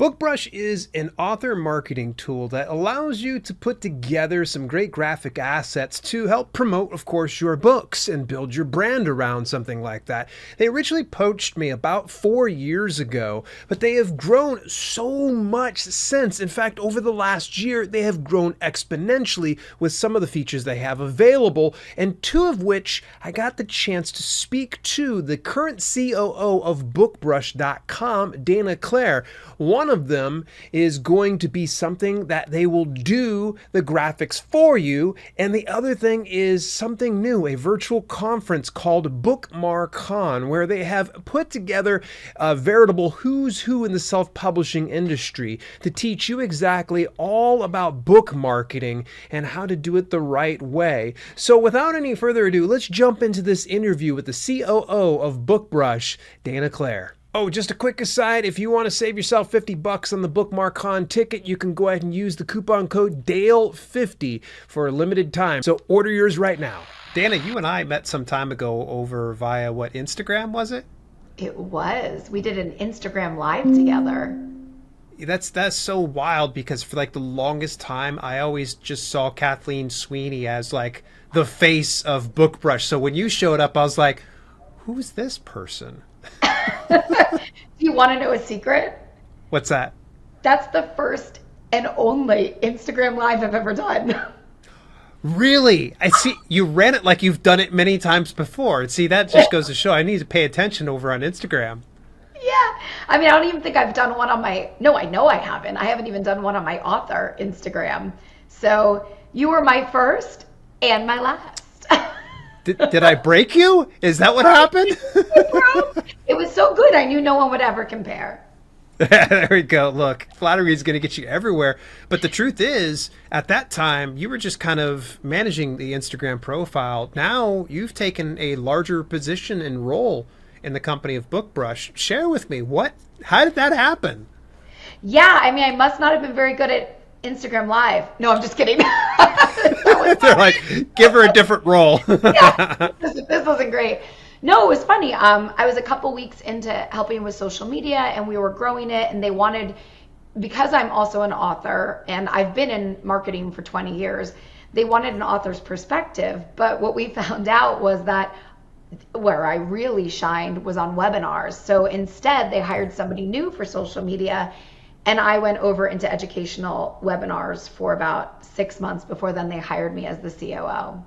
BookBrush is an author marketing tool that allows you to put together some great graphic assets to help promote, of course, your books and build your brand around something like that. They originally poached me about 4 years ago, but they have grown so much since. In fact, over the last year, they have grown exponentially with some of the features they have available, and two of which I got the chance to speak to the current COO of BookBrush.com, Dana Clare. One of them is going to be something that they will do the graphics for you, and the other thing is something new, a virtual conference called BookmarCon, where they have put together a veritable who's who in the self-publishing industry to teach you exactly all about book marketing and how to do it the right way. So without any further ado, let's jump into this interview with the COO of BookBrush, Dana Clare. Oh, just a quick aside, if you want to save yourself $50 on the BookmarCon ticket, you can go ahead and use the coupon code DALE50 for a limited time. So order yours right now. Dana, you and I met some time ago over via what, Instagram, was it? It was. We did an Instagram live together. That's so wild because for like the longest time, I always just saw Kathleen Sweeney as like the face of BookBrush. So when you showed up, I was like, who's this person? Do you want to know a secret? What's that? That's the first and only Instagram live I've ever done. Really? I see you ran it like you've done it many times before. And see, that just goes to show I need to pay attention over on Instagram. Yeah. I mean, I don't even think I've done one on no, I know I haven't. I haven't even done one on my author Instagram. So you were my first and my last. Did I break you? Is that what happened? It was so good. I knew no one would ever compare. There we go. Look, flattery is going to get you everywhere. But the truth is, at that time, you were just kind of managing the Instagram profile. Now you've taken a larger position and role in the company of BookBrush. Share with me, how did that happen? Yeah, I mean, I must not have been very good at Instagram Live. No, I'm just kidding. They're like, give her a different role. Yeah, this wasn't great. No, it was funny. I was a couple weeks into helping with social media and we were growing it, and they wanted, because I'm also an author and I've been in marketing for 20 years, they wanted an author's perspective. But what we found out was that where I really shined was on webinars. So instead they hired somebody new for social media, and I went over into educational webinars for about 6 months before then they hired me as the COO.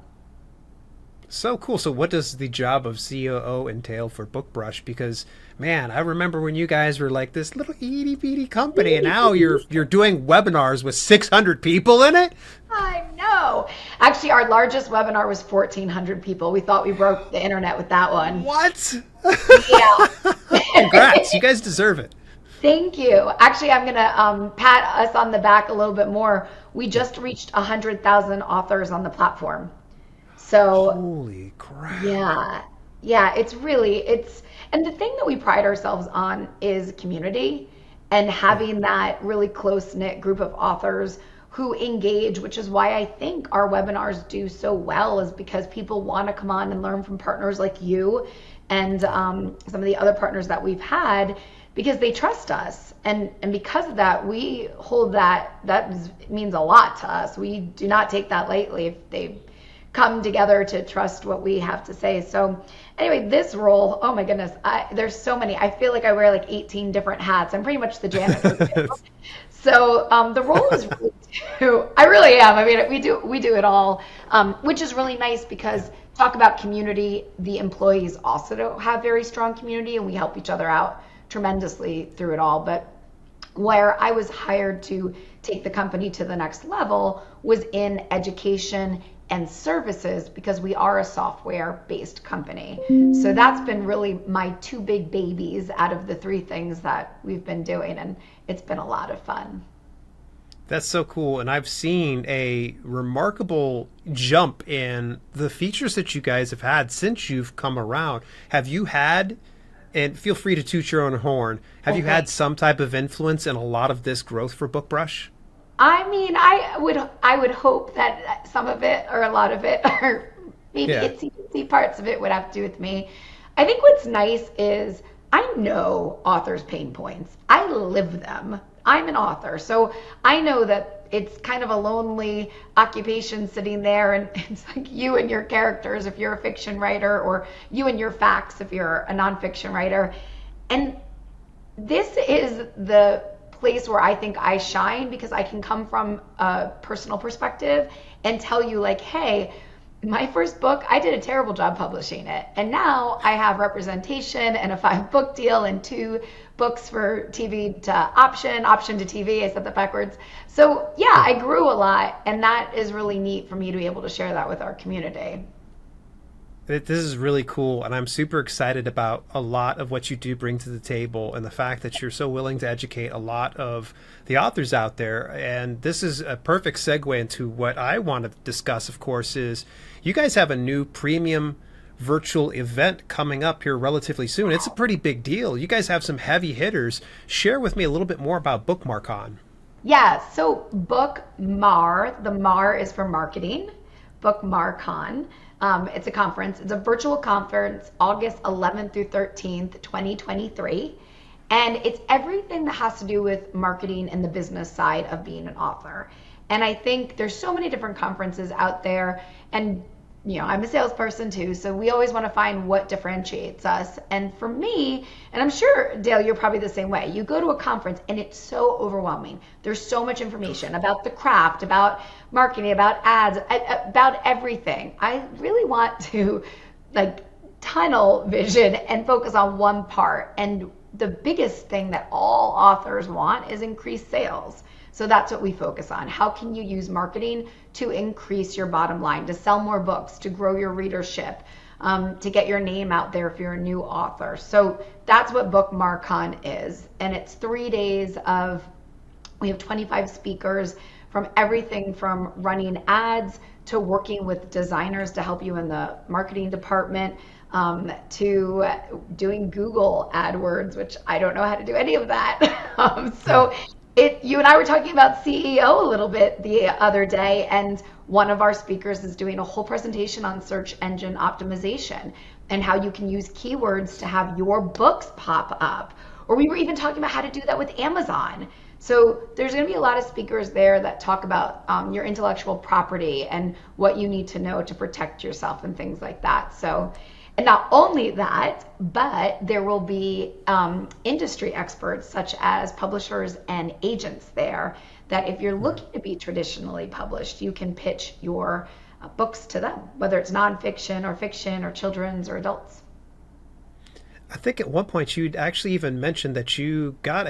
So cool. So what does the job of COO entail for BookBrush? Because, man, I remember when you guys were like this little itty bitty company, and now you're doing webinars with 600 people in it? I know. Actually, our largest webinar was 1,400 people. We thought we broke the internet with that one. What? Yeah. Congrats. You guys deserve it. Thank you. Actually, I'm going to pat us on the back a little bit more. We just reached 100,000 authors on the platform. So holy crap. Yeah, and the thing that we pride ourselves on is community and having that really close-knit group of authors who engage, which is why I think our webinars do so well, is because people want to come on and learn from partners like you and some of the other partners that we've had, because they trust us. And because of that, we hold that means a lot to us. We do not take that lightly if they come together to trust what we have to say. So anyway, this role, oh my goodness, there's so many. I feel like I wear like 18 different hats. I'm pretty much the janitor too. So the role is really too, I really am. I mean, we do it all, which is really nice because talk about community, the employees also have very strong community and we help each other out tremendously through it all. But where I was hired to take the company to the next level was in education and services, because we are a software-based company. So that's been really my two big babies out of the three things that we've been doing, and it's been a lot of fun. That's so cool, and I've seen a remarkable jump in the features that you guys have had since you've come around. Have you had, and feel free to toot your own horn, have you had some type of influence in a lot of this growth for BookBrush? I mean, I would hope that some of it or a lot of it, or maybe itsy parts of it would have to do with me. I think what's nice is I know authors' pain points. I live them. I'm an author, so I know that it's kind of a lonely occupation sitting there, and it's like you and your characters if you're a fiction writer, or you and your facts if you're a nonfiction writer. And this is the place where I think I shine, because I can come from a personal perspective and tell you, like, hey, my first book, I did a terrible job publishing it. And now I have representation and a 5-book deal and 2 books for TV to option to TV. I said that backwards. So yeah, I grew a lot, and that is really neat for me to be able to share that with our community. This is really cool, and I'm super excited about a lot of what you do bring to the table, and the fact that you're so willing to educate a lot of the authors out there. And this is a perfect segue into what I want to discuss, of course, is you guys have a new premium virtual event coming up here relatively soon. It's a pretty big deal. You guys have some heavy hitters. Share with me a little bit more about BookmarCon. Yeah, so BookMar, the Mar is for marketing, BookMarCon. It's a conference. It's a virtual conference, August 11th through 13th, 2023. And it's everything that has to do with marketing and the business side of being an author. And I think there's so many different conferences out there. And I'm a salesperson too, so we always want to find what differentiates us. And for me, and I'm sure, Dale, you're probably the same way, you go to a conference and it's so overwhelming. There's so much information about the craft, about marketing, about ads, about everything. I really want to tunnel vision and focus on one part. And the biggest thing that all authors want is increased sales. So that's what we focus on. How can you use marketing to increase your bottom line, to sell more books, to grow your readership, to get your name out there if you're a new author? So that's what BookMarCon is. And it's 3 days of, we have 25 speakers from everything from running ads to working with designers to help you in the marketing department, to doing Google AdWords, which I don't know how to do any of that. You and I were talking about CEO a little bit the other day, and one of our speakers is doing a whole presentation on search engine optimization and how you can use keywords to have your books pop up. Or we were even talking about how to do that with Amazon. So there's going to be a lot of speakers there that talk about your intellectual property and what you need to know to protect yourself and things like that. So, and not only that, but there will be industry experts such as publishers and agents there, that if you're looking to be traditionally published, you can pitch your books to them, whether it's nonfiction or fiction or children's or adults. I think at one point you'd actually even mentioned that you got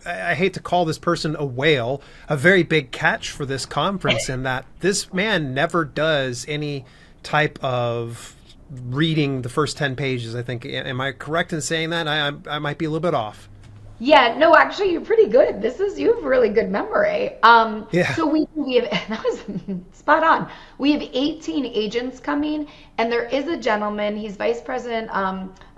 I hate to call this person a whale, a very big catch for this conference, in that this man never does any type of reading the first 10 pages, I think. Am I correct in saying that? I might be a little bit off. Yeah, no, actually, you're pretty good. You have really good memory. Yeah. So we have, that was spot on. We have 18 agents coming, and there is a gentleman, he's vice president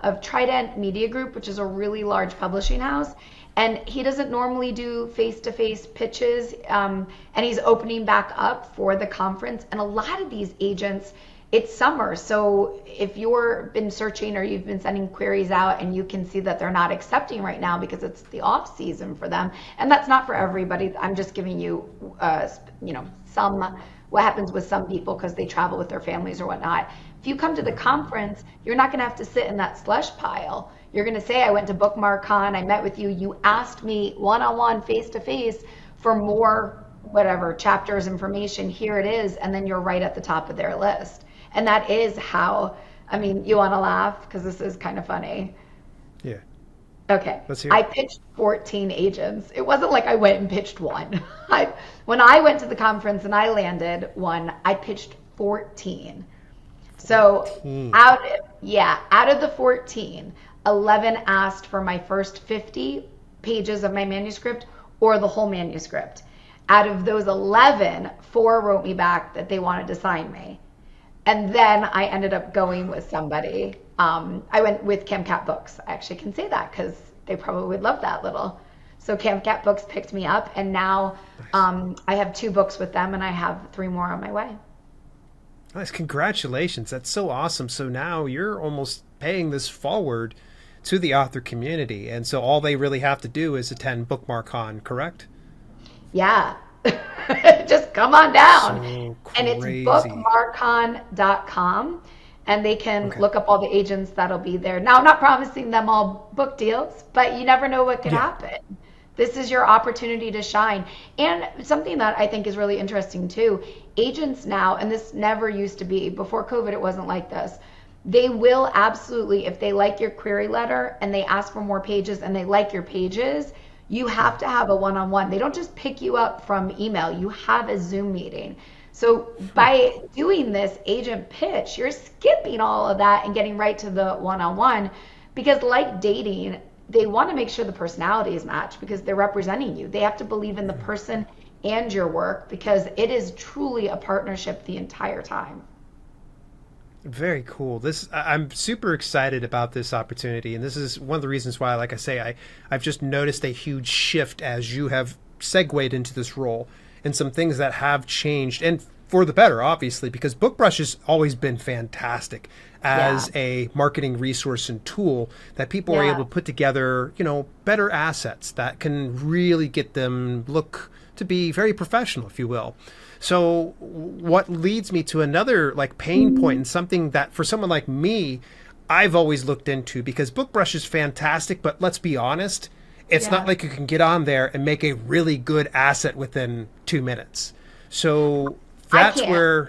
of Trident Media Group, which is a really large publishing house. And he doesn't normally do face-to-face pitches, and he's opening back up for the conference. And a lot of these agents, it's summer, so if you've been searching or you've been sending queries out and you can see that they're not accepting right now because it's the off season for them, and that's not for everybody. I'm just giving you, what happens with some people because they travel with their families or whatnot. If you come to the conference, you're not going to have to sit in that slush pile. You're going to say, I went to BookMarCon, I met with you, you asked me one-on-one, face-to-face for more, whatever, chapters, information, here it is, and then you're right at the top of their list. And that is how, you want to laugh because this is kind of funny. Yeah. Okay. Let's hear it. I pitched 14 agents. It wasn't like I went and pitched one. When I went to the conference and I landed one, I pitched 14. So 14. out of the 14, 11 asked for my first 50 pages of my manuscript or the whole manuscript. Out of those 11, 4 wrote me back that they wanted to sign me. And then I ended up going with somebody. I went with CamCat Books. I actually can say that because they probably would love that little. So CamCat Books picked me up, and now I have 2 books with them, and I have 3 more on my way. Nice. Congratulations. That's so awesome. So now you're almost paying this forward to the author community. And so all they really have to do is attend BookmarCon, correct? Yeah. Just come on down. So And it's crazy. bookmarcon.com. And they can Okay. look up all the agents that'll be there. Now, I'm not promising them all book deals, but you never know what could Yeah. happen. This is your opportunity to shine. And something that I think is really interesting too, agents now, and this never used to be, before COVID, it wasn't like this. They will absolutely, if they like your query letter and they ask for more pages and they like your pages, you have to have a one-on-one. They don't just pick you up from email, you have a Zoom meeting. So by doing this agent pitch, you're skipping all of that and getting right to the one-on-one, because like dating, they want to make sure the personality is matched because they're representing you. They have to believe in the person and your work because it is truly a partnership the entire time. Very cool. I'm super excited about this opportunity, and this is one of the reasons why, like I say, I've just noticed a huge shift as you have segued into this role, and some things that have changed, and for the better, obviously, because BookBrush has always been fantastic Yeah. as a marketing resource and tool that people are Yeah. able to put together, better assets that can really get them look to be very professional, if you will. So what leads me to another like pain point and something that for someone like me, I've always looked into, because BookBrush is fantastic, but let's be honest, it's not Yeah. like you can get on there and make a really good asset within 2 minutes. So I that's can't. where,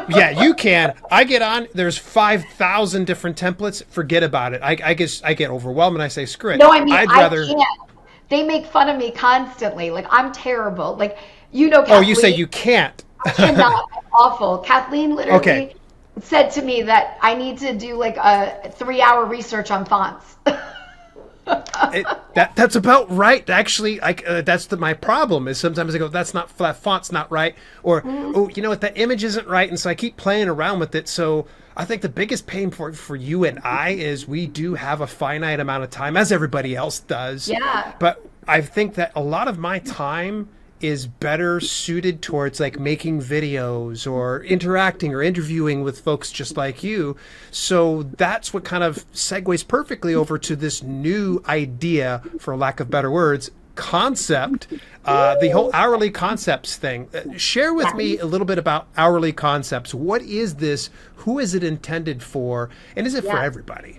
yeah, you can. I get on, there's 5,000 different templates. Forget about it. I guess I get overwhelmed and I say, screw it. No, I mean, I'd I rather, can't. They make fun of me constantly. Like, I'm terrible. Like, you know, oh, you say Kathleen, you can't. I cannot. I'm awful. Kathleen Okay. literally said to me that I need to do like a 3 hour research on fonts. That's about right. Actually, that's my problem. Is sometimes I go, that font's not right, or oh, you know what, that image isn't right, and so I keep playing around with it. So I think the biggest pain point for you and I is we do have a finite amount of time, as everybody else does. Yeah. But I think that a lot of my time is better suited towards like making videos or interacting or interviewing with folks just like you. So that's what kind of segues perfectly over to this new idea, for lack of better words, concept, the whole hourly concepts thing. Share with me a little bit about hourly concepts. What is this? Who is it intended for? And is it for Yeah. everybody?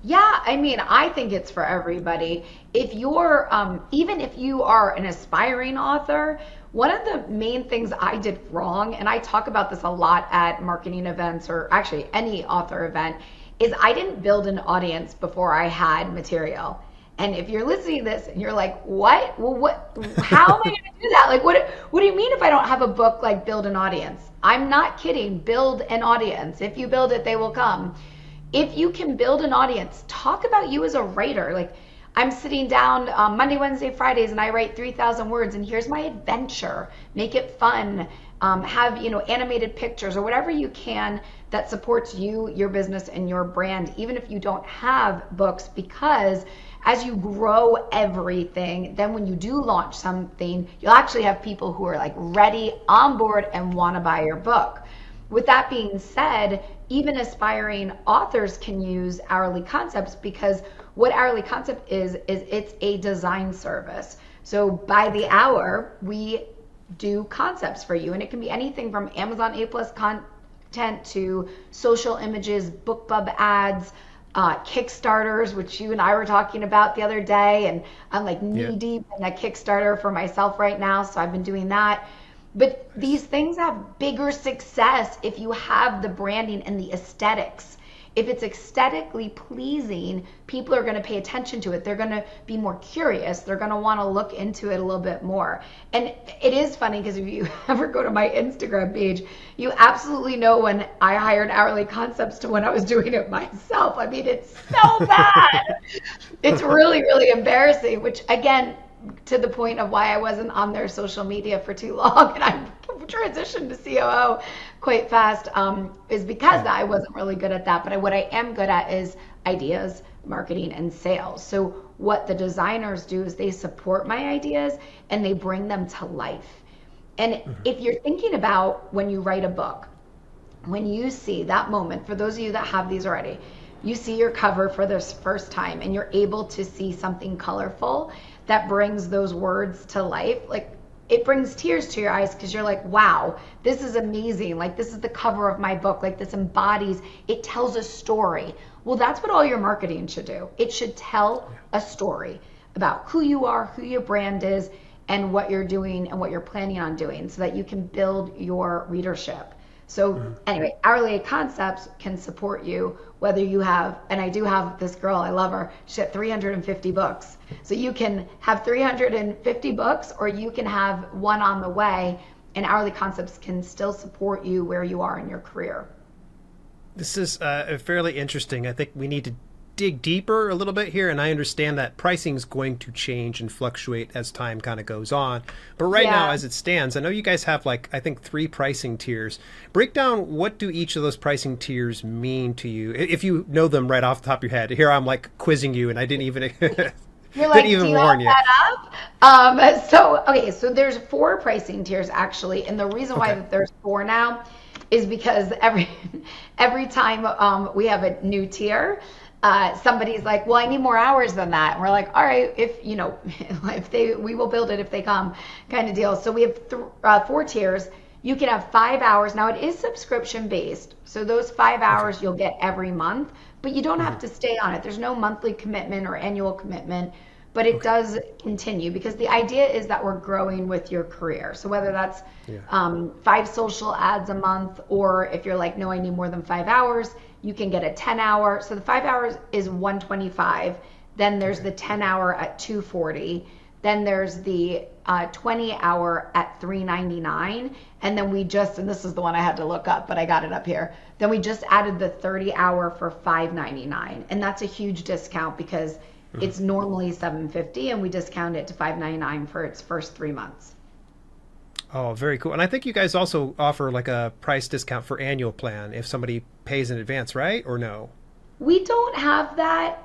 Yeah, I mean, I think it's for everybody. If you're, even if you are an aspiring author, one of the main things I did wrong, and I talk about this a lot at marketing events or actually any author event, is I didn't build an audience before I had material. And if you're listening to this and you're like, what? Well, how am I going to do that? Like, what do you mean if I don't have a book, like build an audience? I'm not kidding. Build an audience. If you build it, they will come. If you can build an audience, talk about you as a writer. Like, I'm sitting down Monday, Wednesday, Fridays, and I write 3,000 words, and here's my adventure. Make it fun. Have, animated pictures or whatever you can that supports you, your business, and your brand, even if you don't have books, because as you grow everything, then when you do launch something, you'll actually have people who are like ready, on board, and want to buy your book. With that being said, even aspiring authors can use hourly concepts, because what hourly concept is it's a design service. So by the hour, we do concepts for you, and it can be anything from Amazon A+ content to social images, BookBub ads, Kickstarters, which you and I were talking about the other day, and I'm like Yeah. knee deep in a Kickstarter for myself right now, so I've been doing that. But these things have bigger success if you have the branding and the aesthetics. If it's aesthetically pleasing, people are going to pay attention to it. They're going to be more curious. They're going to want to look into it a little bit more. And it is funny because if you ever go to my Instagram page, you absolutely know when I hired Hourly Concepts to when I was doing it myself. I mean, it's so bad. It's really, really embarrassing, which again, to the point of why I wasn't on their social media for too long, and I transitioned to COO quite fast, is because I wasn't really good at that. But what I am good at is ideas, marketing, and sales. So what the designers do is they support my ideas and they bring them to life. And if you're thinking about when you write a book, when you see that moment, for those of you that have these already, you see your cover for the first time and you're able to see something colorful that brings those words to life, like it brings tears to your eyes because you're like, wow, this is amazing. Like, this is the cover of my book. Like, this embodies, it tells a story. Well, that's what all your marketing should do. It should tell a story about who you are, who your brand is, and what you're doing and what you're planning on doing so that you can build your readership. So anyway, Hourly Concepts can support you whether you have, and I do have this girl, I love her, she had 350 books. So you can have 350 books or you can have one on the way, and Hourly Concepts can still support you where you are in your career. This is fairly interesting. I think we need to dig deeper a little bit here, and I understand that pricing is going to change and fluctuate as time kind of goes on. But right now, as it stands, I know you guys have like, I think 3 pricing tiers. Break down, what do each of those pricing tiers mean to you? If you know them right off the top of your head. Here I'm like quizzing you, and I didn't even You're like, didn't even do you warn have you. that up? So there's 4 pricing tiers actually, and the reason why that there's 4 now is because every time we have a new tier, somebody's like, well, I need more hours than that. And we're like, all right, we will build it if they come, kind of deal. So we have 4 tiers. You can have 5 hours. Now it is subscription based. So those 5 hours you'll get every month, but you don't have to stay on it. There's no monthly commitment or annual commitment, but it does continue because the idea is that we're growing with your career. So whether that's 5 social ads a month, or if you're like, no, I need more than 5 hours, you can get a 10-hour. So the 5 hours is $125. Then there's the 10-hour at $240. Then there's the 20-hour at $399. And then and this is the one I had to look up, but I got it up here. Then we just added the 30-hour for $599. And that's a huge discount because it's normally $750 and we discount it to $599 for its first 3 months. Oh, very cool. And I think you guys also offer like a price discount for annual plan if somebody pays in advance, right? Or no? We don't have that.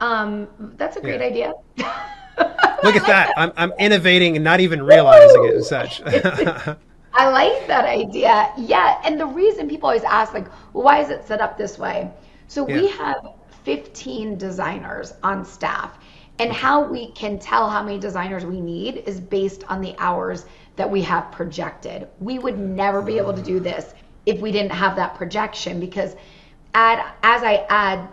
That's a great idea. Look at that. I'm innovating and not even realizing it as such. I like that idea. Yeah. And the reason people always ask, like, well, why is it set up this way? So we have 15 designers on staff. And how we can tell how many designers we need is based on the hours that we have projected. We would never be able to do this if we didn't have that projection, because as I add,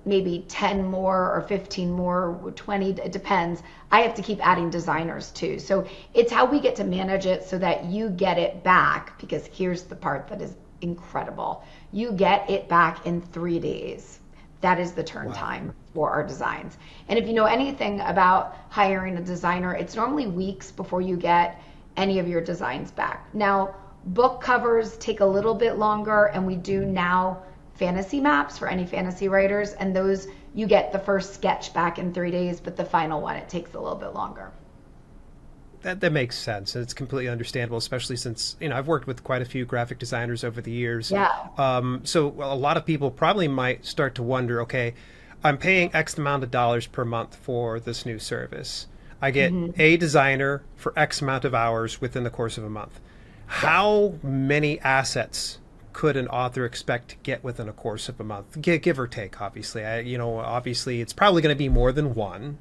maybe 10 more or 15 more, 20, it depends. I have to keep adding designers too. So it's how we get to manage it so that you get it back, because here's the part that is incredible. You get it back in 3 days. That is the turn time for our designs. And if you know anything about hiring a designer, it's normally weeks before you get any of your designs back. Now, book covers take a little bit longer, and we do now fantasy maps for any fantasy writers, and those you get the first sketch back in 3 days, but the final one, it takes a little bit longer. That makes sense. It's completely understandable, especially since, I've worked with quite a few graphic designers over the years. Yeah. So a lot of people probably might start to wonder, okay, I'm paying X amount of dollars per month for this new service. I get a designer for X amount of hours within the course of a month. How many assets could an author expect to get within a course of a month? Give or take, obviously. Obviously, it's probably going to be more than one.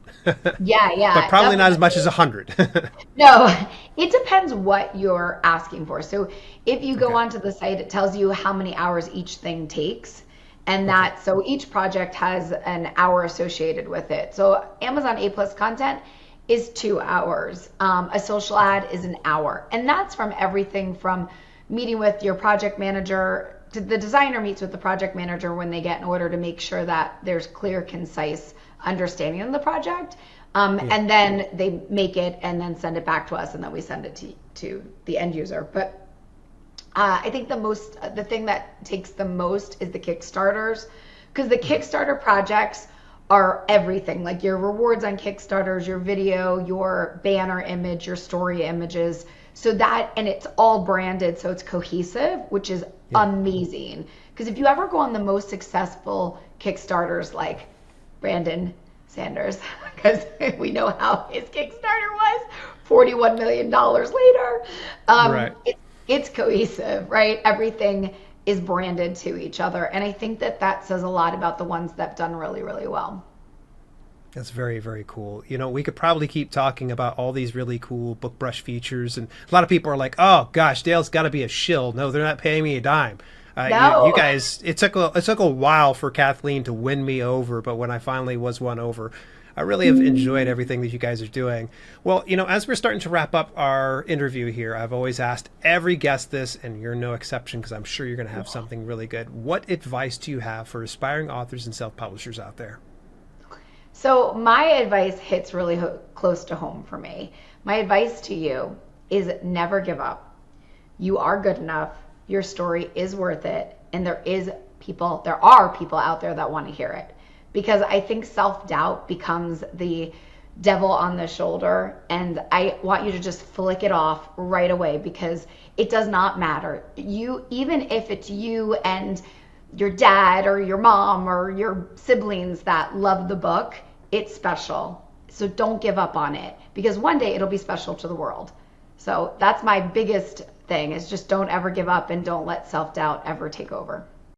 Yeah. But probably not as much as 100. No, it depends what you're asking for. So if you go onto the site, it tells you how many hours each thing takes. And so each project has an hour associated with it. So Amazon A+ content is 2 hours. A social ad is an hour. And that's from everything from meeting with your project manager to the designer meets with the project manager when they get an order to make sure that there's clear, concise understanding of the project. And then they make it and then send it back to us, and then we send it to the end user. But I think the thing that takes the most is the Kickstarters, because the Kickstarter projects are everything, like your rewards on Kickstarters, your video, your banner image, your story images. So and it's all branded, so it's cohesive, which is amazing. Because if you ever go on the most successful Kickstarters, like Brandon Sanders, because we know how his Kickstarter was, $41 million later. It's cohesive, right? Everything is branded to each other. And I think that that says a lot about the ones that have done really, really well. That's very, very cool. We could probably keep talking about all these really cool BookBrush features, and a lot of people are like, "Oh gosh, Dale's got to be a shill." No, they're not paying me a dime. You No. guys, it took a while for Kathleen to win me over, but when I finally was won over, I really have enjoyed everything that you guys are doing. Well, as we're starting to wrap up our interview here, I've always asked every guest this, and you're no exception because I'm sure you're going to have something really good. What advice do you have for aspiring authors and self-publishers out there? So my advice hits really close to home for me. My advice to you is never give up. You are good enough. Your story is worth it. And there are people out there that want to hear it. Because I think self-doubt becomes the devil on the shoulder. And I want you to just flick it off right away, because it does not matter. Even if it's you and your dad or your mom or your siblings that love the book, it's special. So don't give up on it, because one day it'll be special to the world. So that's my biggest thing, is just don't ever give up and don't let self-doubt ever take over.